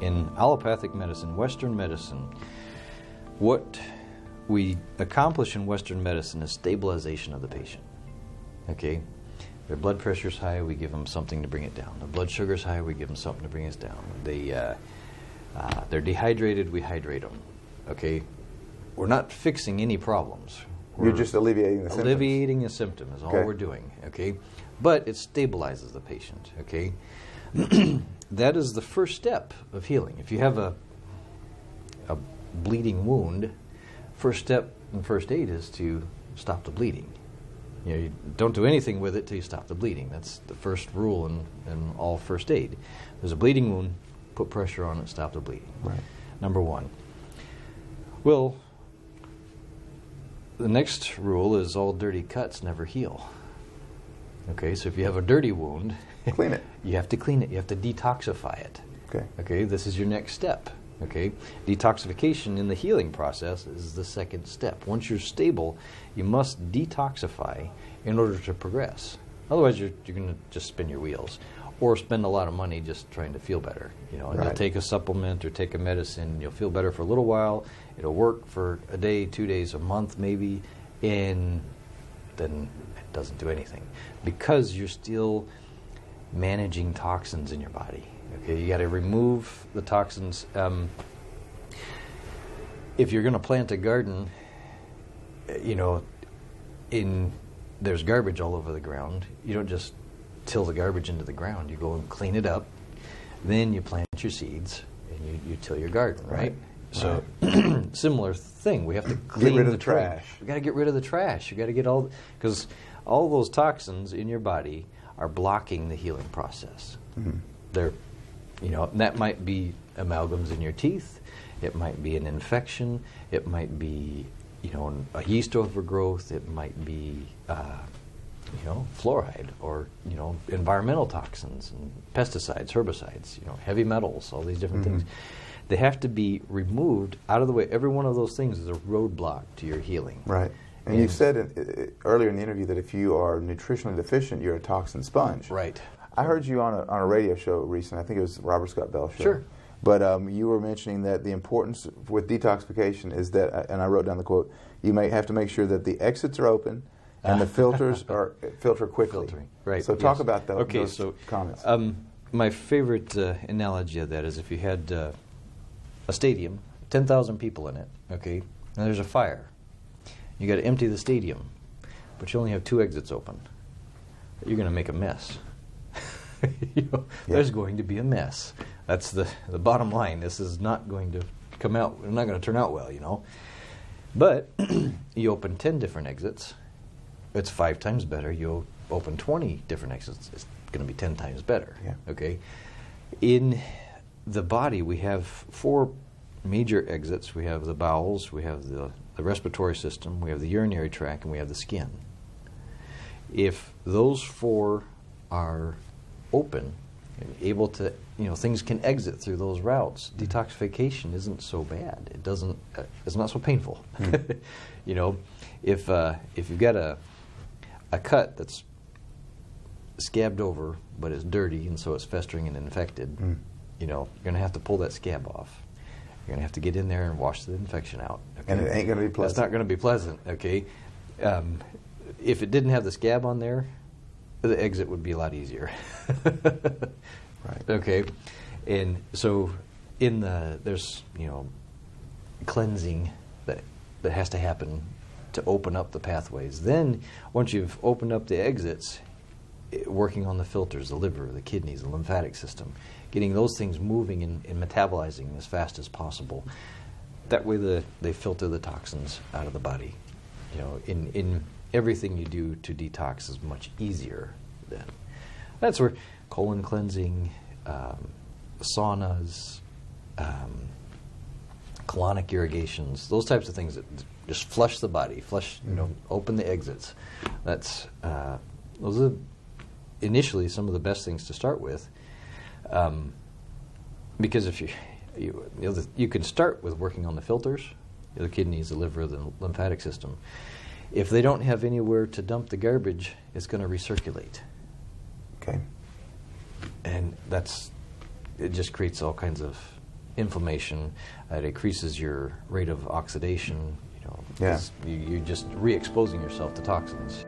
in allopathic medicine, Western medicine, what we accomplish in Western medicine is stabilization of the patient. Okay? Their blood pressure's high, we give them something to bring it down. Their blood sugar's high, we give them something to bring it down. They're dehydrated, we hydrate them. Okay? We're not fixing any problems. You're just alleviating the symptoms. Alleviating a symptom is all we're doing. Okay? But it stabilizes the patient. Okay? That is the first step of healing. If you have a bleeding wound, first step in first aid is to stop the bleeding. You don't do anything with it till you stop the bleeding. That's the first rule in all first aid. There's a bleeding wound, put pressure on it, stop the bleeding. Right. Number one. Well, the next rule is all dirty cuts never heal. Okay, so if you have a dirty wound, clean it. You have to clean it. You have to detoxify it. Okay, this is your next step. Okay, detoxification in the healing process is the second step. Once you're stable, you must detoxify in order to progress. Otherwise, you're going to just spin your wheels, or spend a lot of money just trying to feel better. You know, you'll take a supplement or take a medicine. You'll feel better for a little while. It'll work for a day, 2 days, a month, maybe, and then it doesn't do anything because you're still managing toxins in your body. Okay, you got to remove the toxins. If you're going to plant a garden, there's garbage all over the ground. You don't just till the garbage into the ground. You go and clean it up. Then you plant your seeds and you till your garden, right? So similar thing. We have to clean get rid of the trash. We got to get rid of the trash. You got to get because all those toxins in your body are blocking the healing process. Mm-hmm. They're that might be amalgams in your teeth. It might be an infection. It might be, a yeast overgrowth. It might be, fluoride or, environmental toxins and pesticides, herbicides, heavy metals, all these different things. They have to be removed out of the way. Every one of those things is a roadblock to your healing. Right. And you said earlier in the interview that if you are nutritionally deficient, you're a toxin sponge. Right. I heard you on a radio show recently. I think it was Robert Scott Bell's show. Sure. But you were mentioning that the importance with detoxification is that, and I wrote down the quote, you may have to make sure that the exits are open and the filters filter quickly. Filtering. Right. So talk about those comments. My favorite analogy of that is if you had a stadium, 10,000 people in it, okay, and there's a fire. You got to empty the stadium, but you only have 2 exits open. You're going to make a mess. There's going to be a mess. That's the bottom line. This is not going to come out, not going to turn out well, But you open 10 different exits, it's 5 times better. You open 20 different exits, it's going to be 10 times better. Yeah. Okay. In the body, we have 4 major exits. We have the bowels, we have the respiratory system, we have the urinary tract, and we have the skin. If those 4 are open and able to, things can exit through those routes, detoxification isn't so bad. It doesn't, it's not so painful. If you've got a cut that's scabbed over but it's dirty and so it's festering and infected, you're going to have to pull that scab off. You're going to have to get in there and wash the infection out. Okay? And it ain't going to be pleasant. It's not going to be pleasant, okay? If it didn't have the scab on there, the exit would be a lot easier. Right. Okay. And so there's, cleansing that has to happen to open up the pathways. Then once you've opened up the exits, working on the filters, the liver, the kidneys, the lymphatic system, getting those things moving and metabolizing as fast as possible. That way they filter the toxins out of the body. In everything you do to detox is much easier then. That's where colon cleansing, saunas, colonic irrigations, those types of things that just flush the body, open the exits. That's those are initially some of the best things to start with, because if you can start with working on the filters, the kidneys, the liver, the lymphatic system. If they don't have anywhere to dump the garbage, it's going to recirculate. Okay. And it just creates all kinds of inflammation. It increases your rate of oxidation. You know, Yeah. you're just re-exposing yourself to toxins.